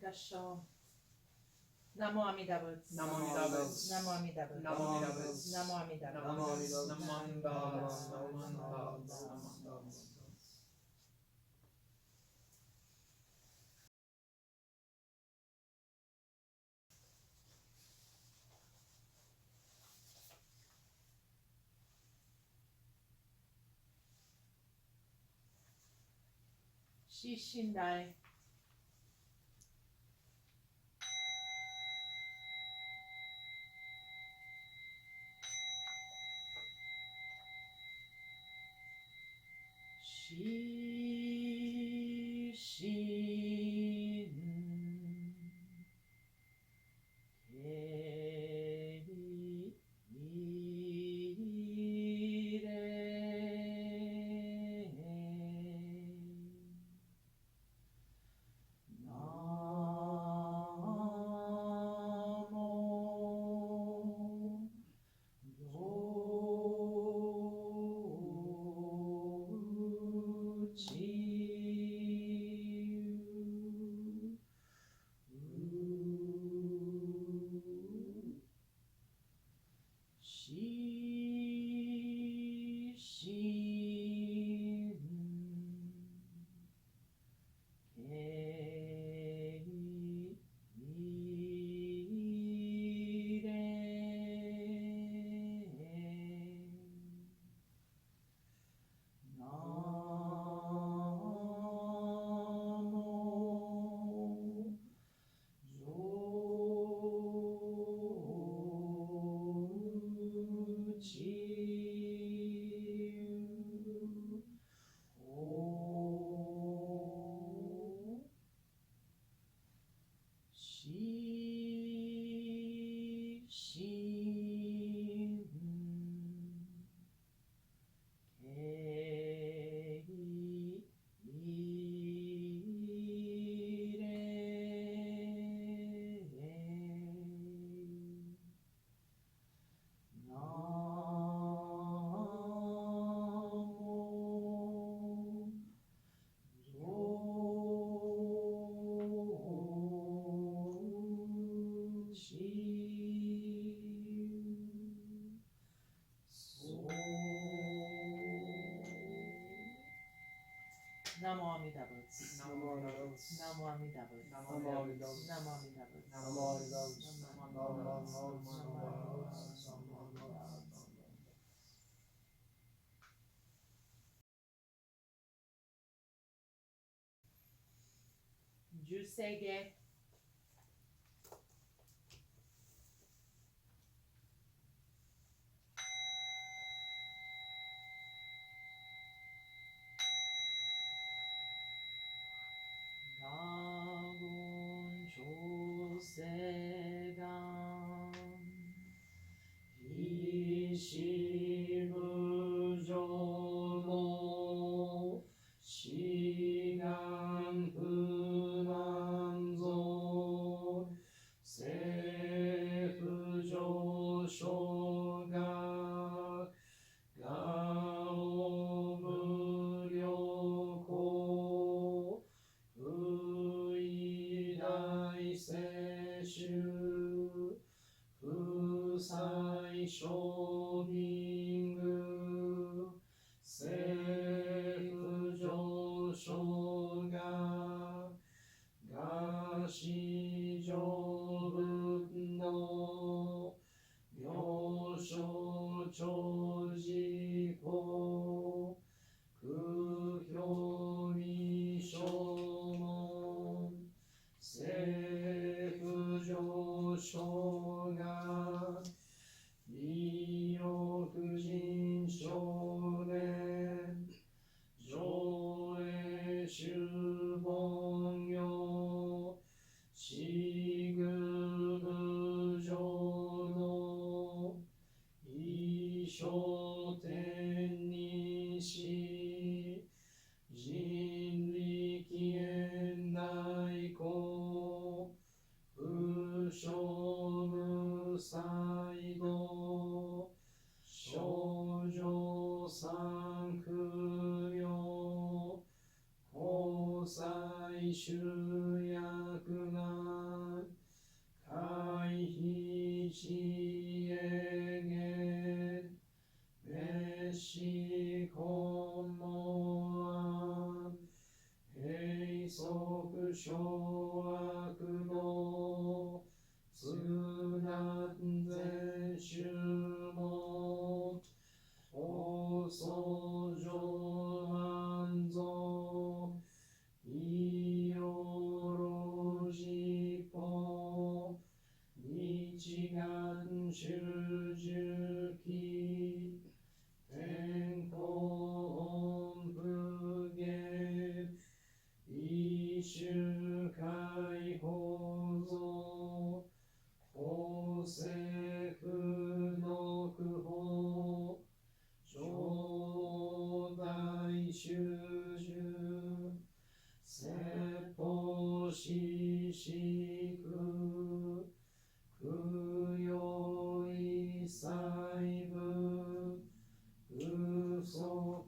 たしょう。ナモ阿弥陀仏。ナモ阿弥陀仏。ナモ阿弥陀仏。ナモ阿弥陀仏。ナモ阿弥陀仏。ナモ阿弥陀仏。ナモ阿弥陀仏。ナモ阿弥陀仏。ナモ阿弥陀仏。Shi Shin Rai. Shi Shin Namo Amida Butsu. Namo Amida Butsu. Namo Amida Butsu. Namo Amida Butsu. Namo Amida Butsu. Namo Amida Butsu. Namo Amida Butsu. Juseige.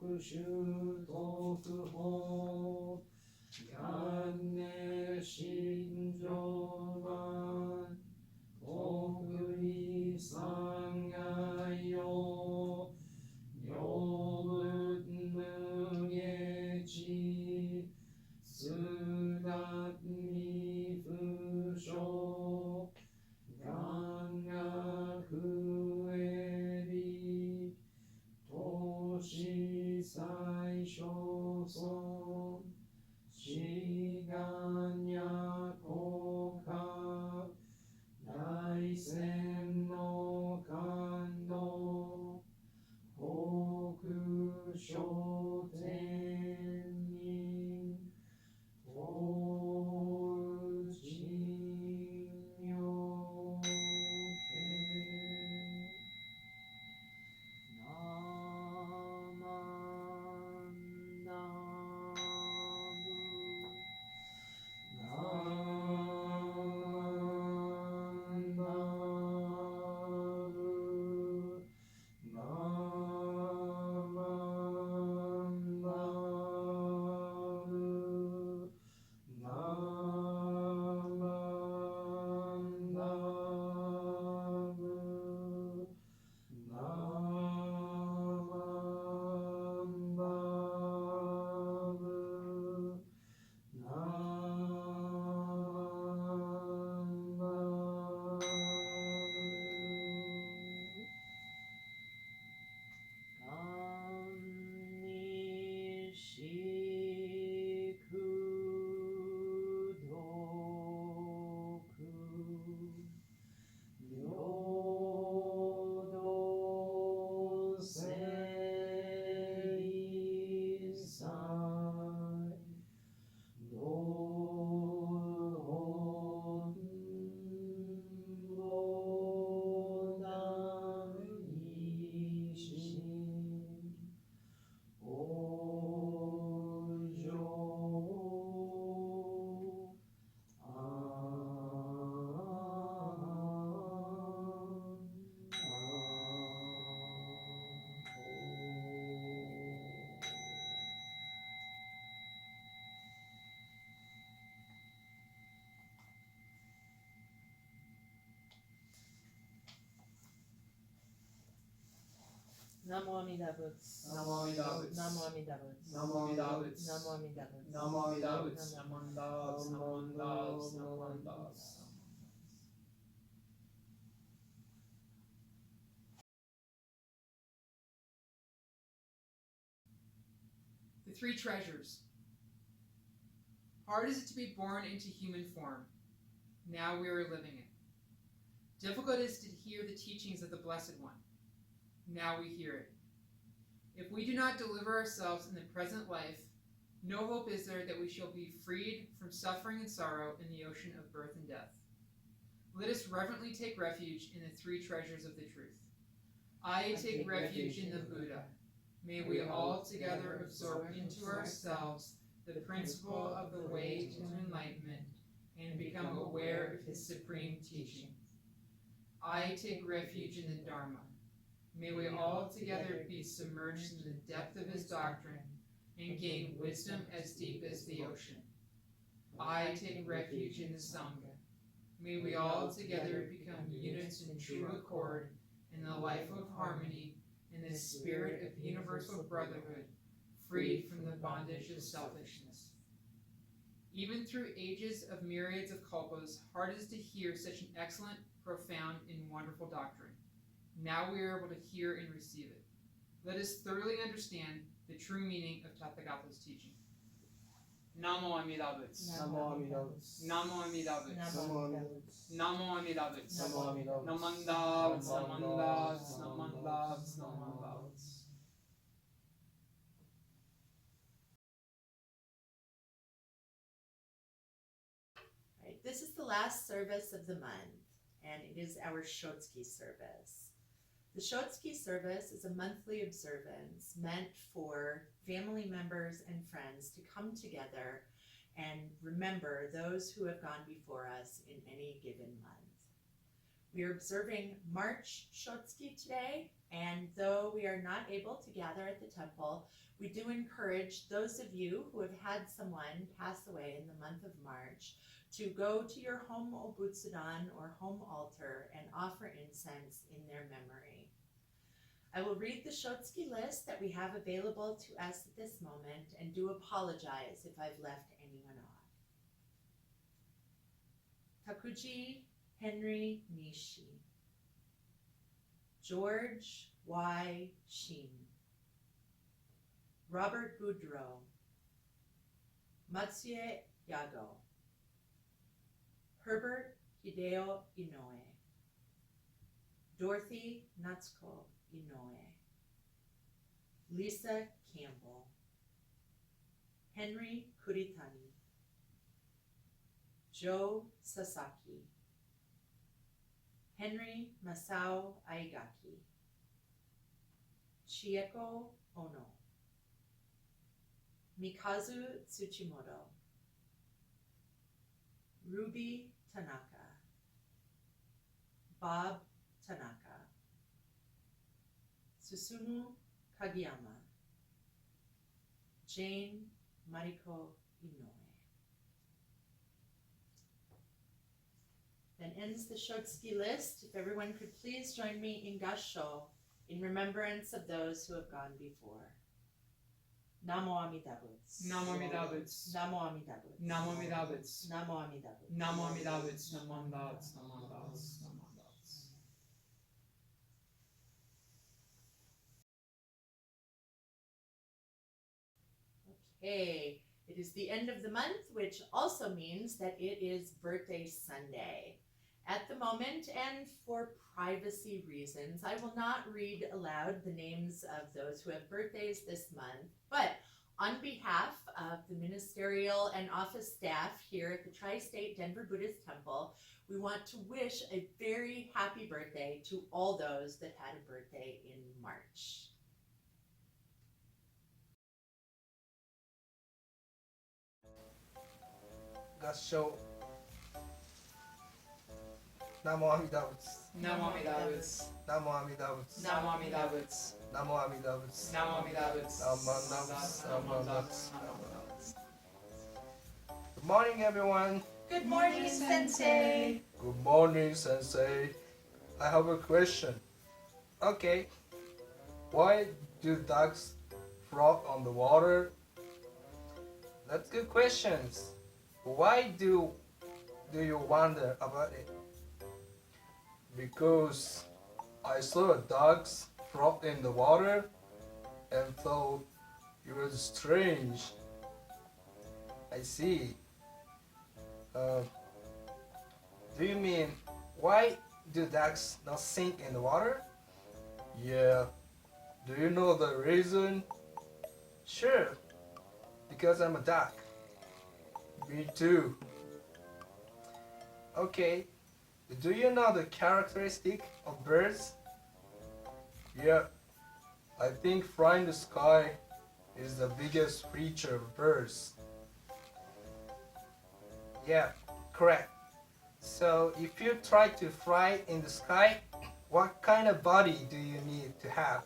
特報元年心情版国立三害用養分無下地すがみ不詳願が不えり投資最小損志願や効果大戦の感動航空商店に当時妙見Namo Amida Butsu. Namo Amida Butsu. Namo Amida Butsu. Namo Amida Butsu. Namo Amida Butsu. Namo Amida Butsu. Namo Amida Butsu. Namo Amida Butsu. Namo Amida Butsu. The three treasures. Hard is it to be born into human form. Now we are living it. Difficult is to hear the teachings of the Blessed One. Now we hear it. If we do not deliver ourselves in the present life, no hope is there that we shall be freed from suffering and sorrow in the ocean of birth and death. Let us reverently take refuge in the three treasures of the truth. I take refuge in the Buddha. May we all together absorb into ourselves the principle of the way to enlightenment and become aware of his supreme teaching. I take refuge in the Dharma. May we all together be submerged in the depth of his doctrine and gain wisdom as deep as the ocean. I take refuge in the Sangha. May we all together become units in true accord in the life of harmony in the spirit of universal brotherhood, freed from the bondage of selfishness. Even through ages of myriads of kalpas, hard is to hear such an excellent, profound, and wonderful doctrine. Now we are able to hear and receive it. Let us thoroughly understand the true meaning of Tathagata's teaching. Namo Amida Butsu. Namo Amida Butsu. Namo Amida Butsu. Namo Amida Butsu. Namo Amida Butsu. Namo Amida Butsu. Namanda Butsu. Namanda Butsu. Namanda Butsu. Namanda Butsu. Right, this is the last service of the month, and it is our Shotsuki service. The Shotsuki service is a monthly observance meant for family members and friends to come together and remember those who have gone before us in any given month. We are observing March Shotsuki today, And though we are not able to gather at the temple, we do encourage those of you who have had someone pass away in the month of March to go to your home obutsudan or home altar and offer incense in their memory. I will read the Shotsuki list that we have available to us at this moment and do apologize if I've left anyone off. Takuji Henry Nishi. George Y. Sheen. Robert Boudreau. Matsuye Yago. Herbert Hideo Inoue. Dorothy Natsuko Inoue. Lisa Campbell. Henry Kuritani. Joe Sasaki. Henry Masao Aigaki. Chieko Ono. Mikazu Tsuchimoto. Ruby Tanaka. Bob Tanaka. Susumu Kagiyama. Jane Mariko Inoue. Then ends the Shotsuki list. If everyone could please join me in Gassho in remembrance of those who have gone before. Namo Amida Butsu. Namo Amida Butsu. Namo Amida Butsu. Namo Amida Butsu. Namo Amida Butsu. Namo Amida Butsu. Namo Amida Butsu. Namo Amida Butsu. Namo Amida Butsu. Okay, it is the end of the month, which also means that it is Birthday Sunday. At the moment, and for privacy reasons, I will not read aloud the names of those who have birthdays this month, but on behalf of the ministerial and office staff here at the Tri-State Denver Buddhist Temple, we want to wish a very happy birthday to all those that had a birthday in March. Gassho. Namo Amida Butsu. Namo Amida Butsu. Namo Amida Butsu. Namo Amida Butsu. Namo Amida Butsu. Namo Amida Butsu. Namo Amida Butsu. Namo Amida Butsu. Good morning, everyone. Good morning, Sensei. Good morning, Sensei. I have a question. Okay. Why do ducks float on the water? That's good questions. Why do you wonder about it? Because I saw ducks float in the water and thought it was strange. I see. Do you mean why do ducks not sink in the water? Yeah. Do you know the reason? Sure. Because I'm a duck. Me too. Okay. Do you know the characteristic of birds? Yeah. I think flying the sky is the biggest feature of birds. Yeah, correct. So if you try to fly in the sky, what kind of body do you need to have?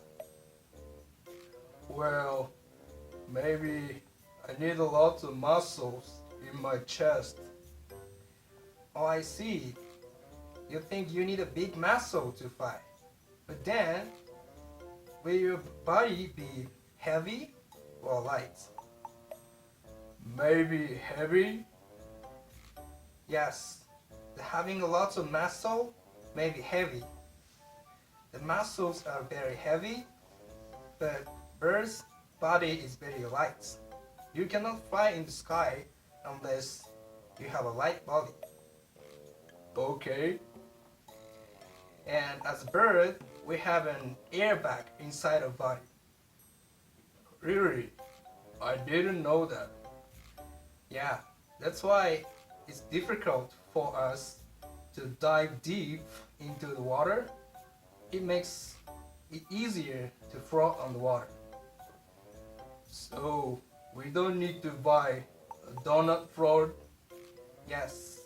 Well, maybe I need a lot of muscles in my chest. Oh, I see. You think you need a big muscle to fly. But then, will your body be heavy or light? Maybe heavy? Yes, having a lot of muscle may be heavy. The muscles are very heavy, but bird's body is very light. You cannot fly in the sky unless you have a light body. Okay. And as a bird, we have an airbag inside our body. Really? I didn't know that. Yeah, that's why it's difficult for us to dive deep into the water. It makes it easier to float on the water. So we don't need to buy a donut float. Yes.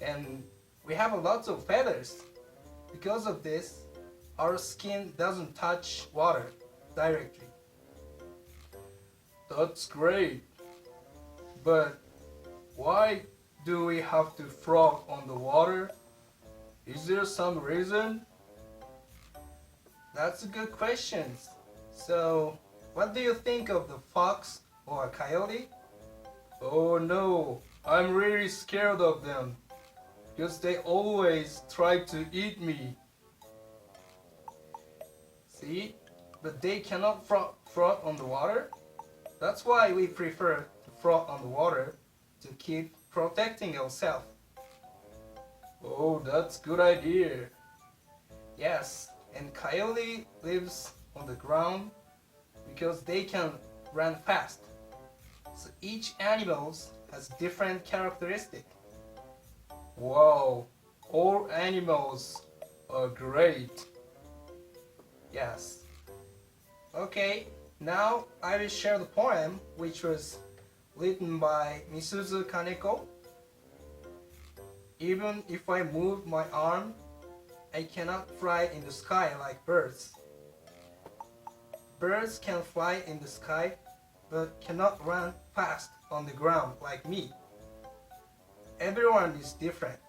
And we have a lot of feathers. Because of this, our skin doesn't touch water directly. That's great. But why do we have to frog on the water? Is there some reason? That's a good question. So, what do you think of the fox or a coyote? Oh no, I'm really scared of them because they always try to eat me. See? But they cannot frog on the water. That's why we prefer to frog on the water to keep protecting ourselves. Oh, that's good idea. Yes, and coyote lives on the ground because they can run fast. So each animal has different characteristics. Wow, all animals are great. Yes. Okay, now I will share the poem which was written by Misuzu Kaneko. Even if I move my arm, I cannot fly in the sky like birds. Birds can fly in the sky, but cannot run fast on the ground like me. Everyone is different.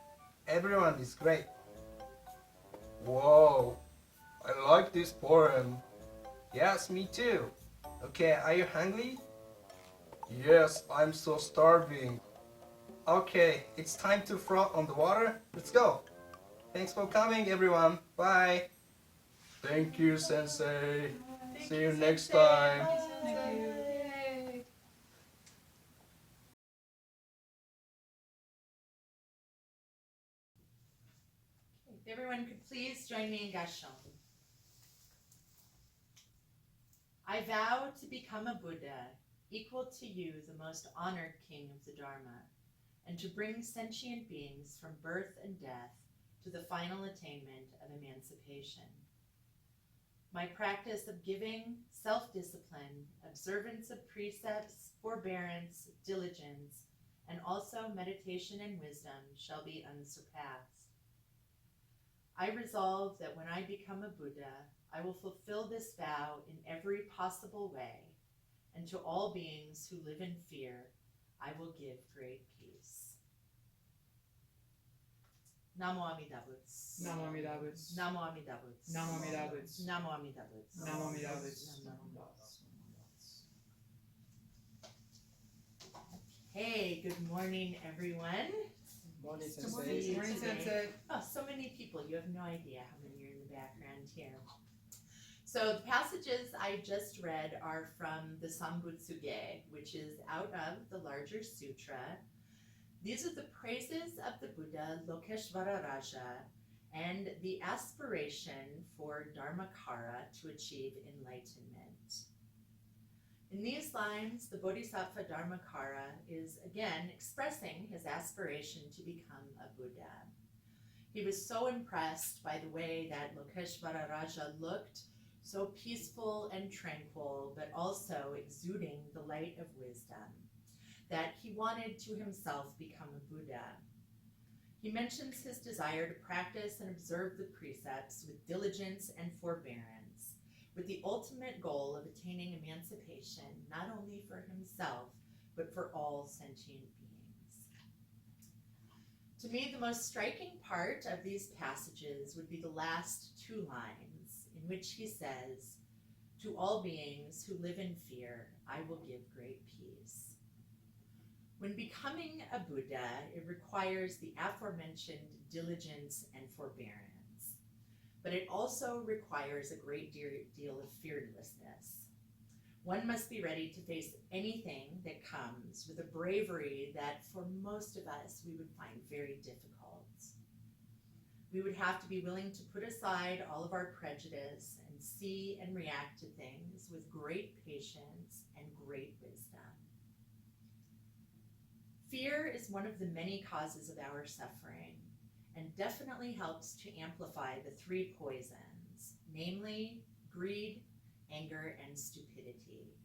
Everyone is great. Whoa, I like this poem. Yes, me too. Okay, are you hungry? Yes, I'm so starving. Okay, it's time to frog on the water. Let's go. Thanks for coming, everyone. Bye. Thank you, Sensei. See you next time. Thank you. If everyone could please join me in Gassho. I vow to become a Buddha, equal to you, the most honored king of the Dharma, and to bring sentient beings from birth and death to the final attainment of emancipation. My practice of giving, self-discipline, observance of precepts, forbearance, diligence, and also meditation and wisdom shall be unsurpassed. I resolve that when I become a Buddha, I will fulfill this vow in every possible way, and to all beings who live in fear, I will give great peace. Namo Amida Butsu. Namo Amida Butsu. Namo Amida Butsu. Namo Amida Butsu. Namo Amida Butsu. Namo Amida Butsu. Namo Amida Butsu. Hey, good morning, everyone. Morning, Good Sensei. morning, Morning, Sensei. Sensei. Oh, so many people. You have no idea how many are in the background here. So the passages I just read are from the Sambutsuge, which is out of the larger sutra. These are the praises of the Buddha Lokeshvara Raja and the aspiration for Dharmakara to achieve enlightenment. In these lines, the Bodhisattva Dharmakara is again expressing his aspiration to become a Buddha. He was so impressed by the way that Lokeshvara Raja looked, so peaceful and tranquil, but also exuding the light of wisdom, that he wanted to himself become a Buddha. He mentions his desire to practice and observe the precepts with diligence and forbearance, with the ultimate goal of attaining emancipation, not only for himself, but for all sentient beings. To me, the most striking part of these passages would be the last two lines, in which he says, "To all beings who live in fear, I will give great peace." When becoming a Buddha, it requires the aforementioned diligence and forbearance, but it also requires a great deal of fearlessness. One must be ready to face anything that comes with a bravery that for most of us we would find very difficult. We would have to be willing to put aside all of our prejudice and see and react to things with great patience and great wisdom. Fear is one of the many causes of our suffering and definitely helps to amplify the three poisons, namely greed, anger, and stupidity.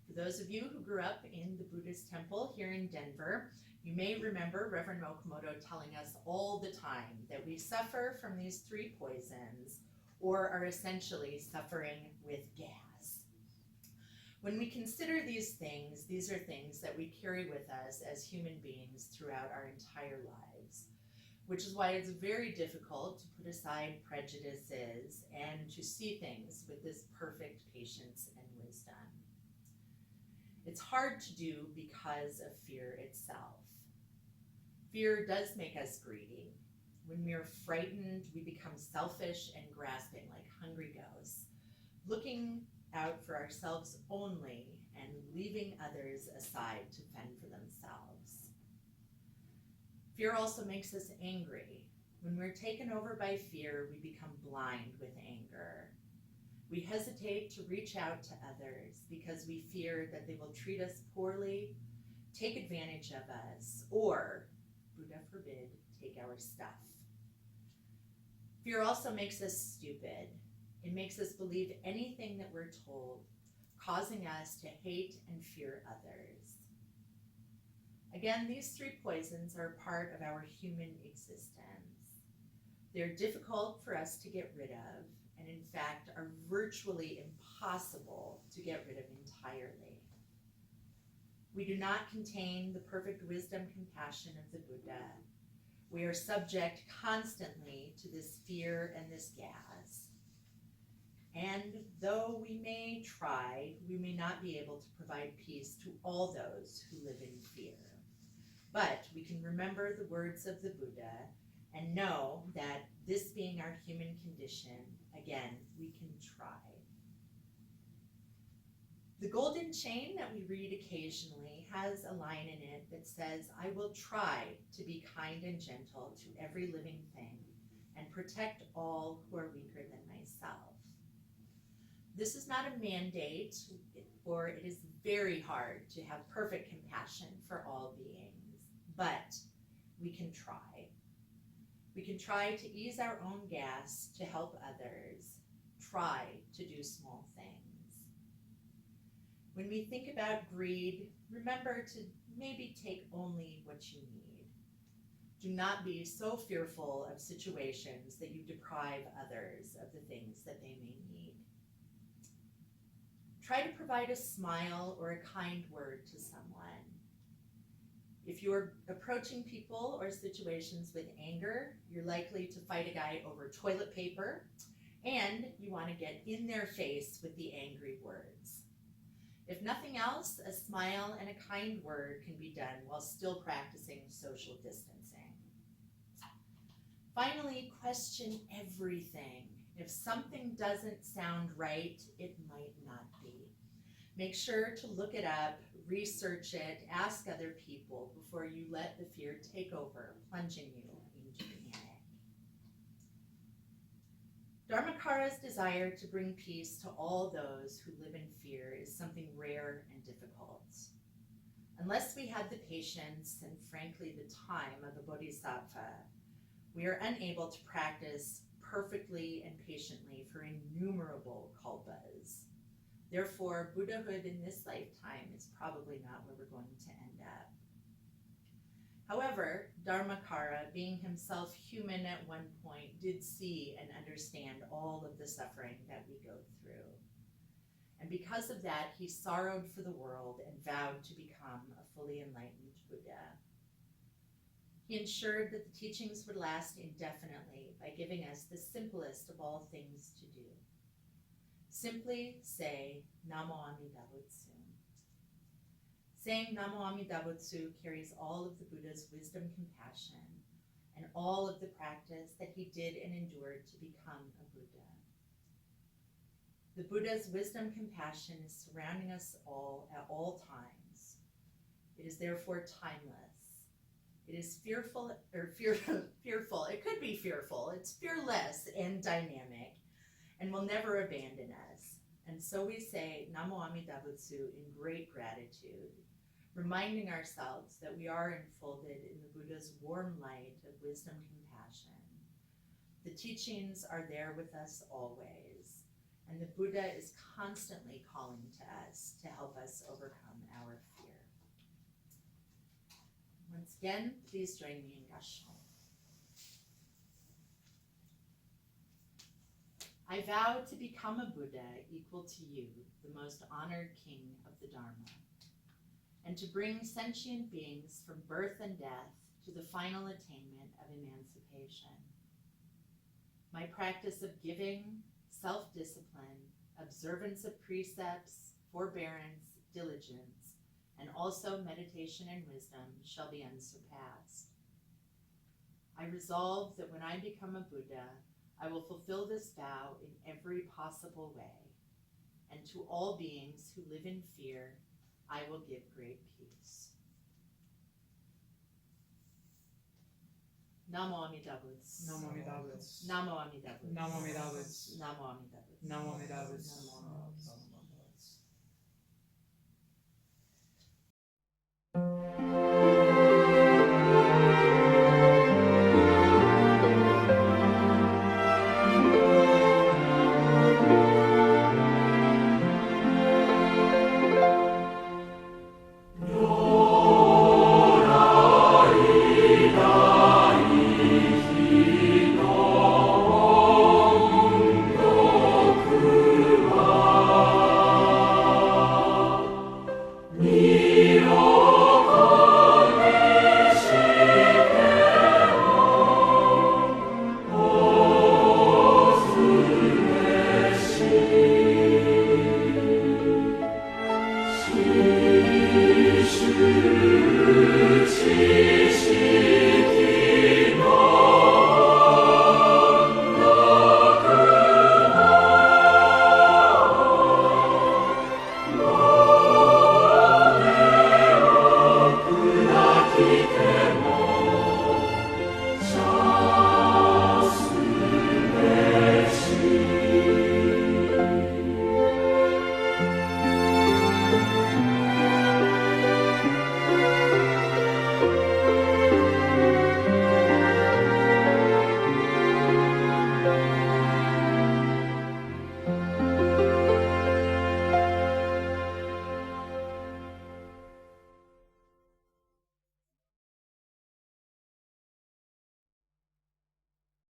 For those of you who grew up in the Buddhist Temple here in Denver, you may remember Reverend Okamoto telling us all the time that we suffer from these three poisons or are essentially suffering with gas. When we consider these things, these are things that we carry with us as human beings throughout our entire lives, which is why it's very difficult to put aside prejudices and to see things with this perfect patience and wisdom. It's hard to do because of fear itself. Fear does make us greedy. When we are frightened, we become selfish and grasping like hungry ghosts, looking out for ourselves only and leaving others aside to fend for themselves. Fear also makes us angry. When we're taken over by fear, we become blind with anger. We hesitate to reach out to others because we fear that they will treat us poorly, take advantage of us, or, Buddha forbid, take our stuff. Fear also makes us stupid. It makes us believe anything that we're told, causing us to hate and fear others. Again, these three poisons are part of our human existence. They're difficult for us to get rid of, and in fact are virtually impossible to get rid of entirely. We do not contain the perfect wisdom, compassion of the Buddha. We are subject constantly to this fear and this gas. And though we may try, we may not be able to provide peace to all those who live in fear. But we can remember the words of the Buddha and know that this being our human condition, again, we can try. The golden chain that we read occasionally has a line in it that says, I will try to be kind and gentle to every living thing and protect all who are weaker than myself. This is not a mandate, for it is very hard to have perfect compassion for all beings, but we can try. We can try to ease our own gas to help others, try to do small things. When we think about greed, remember to maybe take only what you need. Do not be so fearful of situations that you deprive others of the things that they may need. Try to provide a smile or a kind word to someone. If you're approaching people or situations with anger, you're likely to fight a guy over toilet paper, and you want to get in their face with the angry words. If nothing else, a smile and a kind word can be done while still practicing social distancing. Finally, question everything. If something doesn't sound right, it might not be. Make sure to look it up, research it, ask other people before you let the fear take over, plunging you into panic. Dharmakara's desire to bring peace to all those who live in fear is something rare and difficult. Unless we had the patience and frankly the time of a bodhisattva, we are unable to practice perfectly and patiently for innumerable kalpas. Therefore, Buddhahood in this lifetime is probably not where we're going to end up. However, Dharmakara, being himself human at one point, did see and understand all of the suffering that we go through. And because of that, he sorrowed for the world and vowed to become a fully enlightened Buddha. He ensured that the teachings would last indefinitely by giving us the simplest of all things to do. Simply say Namo Amida Butsu. Saying Namo Amida Butsu carries all of the Buddha's wisdom, compassion, and all of the practice that he did and endured to become a Buddha. The Buddha's wisdom, compassion is surrounding us all at all times. It is therefore timeless. It is fearful. It could be fearful. It's fearless and dynamic, and will never abandon us. And so we say Namo Amida Butsu in great gratitude, reminding ourselves that we are enfolded in the Buddha's warm light of wisdom, compassion. The teachings are there with us always, and the Buddha is constantly calling to us to help us overcome our fear. Once again, please join me in Gassho. I vow to become a Buddha equal to you, the most honored king of the Dharma, and to bring sentient beings from birth and death to the final attainment of emancipation. My practice of giving, self-discipline, observance of precepts, forbearance, diligence, and also meditation and wisdom shall be unsurpassed. I resolve that when I become a Buddha, I will fulfill this vow in every possible way, and to all beings who live in fear, I will give great peace. Namo Amida Butsu. Namo Amida Butsu. Namo Amida Butsu. Namo Amida Butsu. Namo Amida Butsu. Namo Amida Butsu. Namo Amida Butsu.